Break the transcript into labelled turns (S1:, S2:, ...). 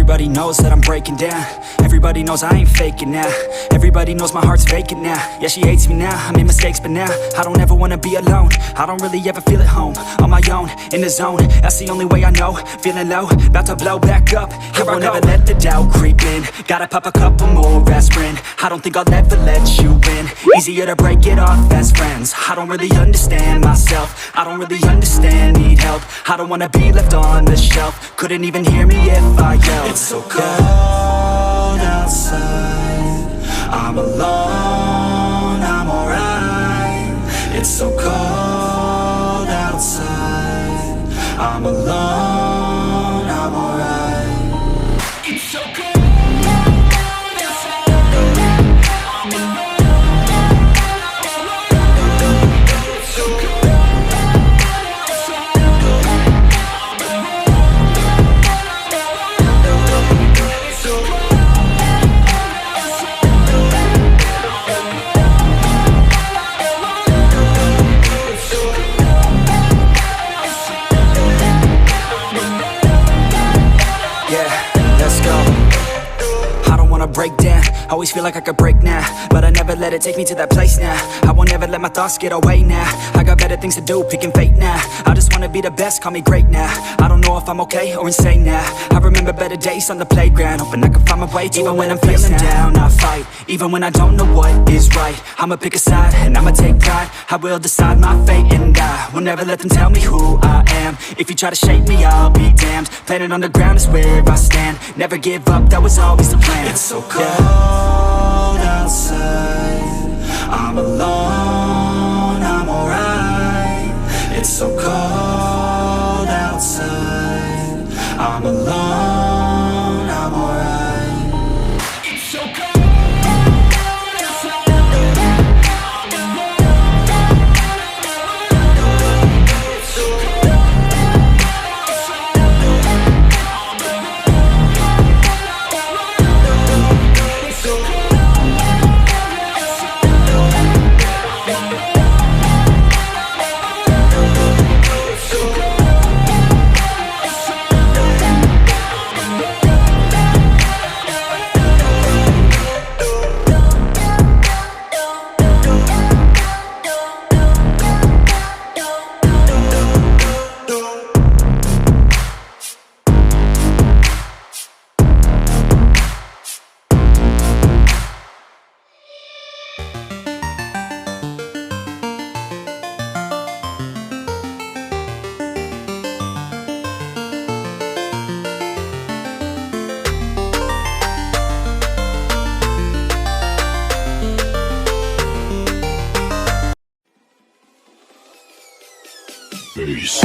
S1: Everybody knows that I'm breaking down. Everybody knows I ain't faking now. Everybody knows my heart's vacant now. Yeah, she hates me now, I made mistakes but now I don't ever wanna be alone. I don't really ever feel at home. On my own, in the zone, that's the only way I know. Feeling low, about to blow back up. Here I won't ever let the doubt creep in. Gotta pop a couple more aspirin. I don't think I'll ever let you in. Easier to break it off as friends. I don't really understand myself. I don't really understand, need help. I don't wanna be left on the shelf. Couldn't even hear me if I yelled. It's so cold outside, I'm alone, I'm alright. It's so cold outside, I'm alone, I'm alright. It's so cold. Break down, always feel like I could break now, but I never let it take me to that place now. I won't ever let my thoughts get away now. I got better things to do, picking fate now. I just wanna be the best, call me great now. I don't know if I'm okay or insane now. I remember better days on the playground, hoping I can find my way to even when I'm feeling down, I fight. Even when I don't know what is right, I'ma pick a side and I'ma take pride. I will decide my fate and I will never let them tell me who I am. If you try to shake me, I'll be damned. Planet on the ground is where I stand. Never give up, that was always the plan. It's so cold outside, I'm alone, I'm alright. It's so cold outside, I'm alone, I'm alright. It's so cold. Peace.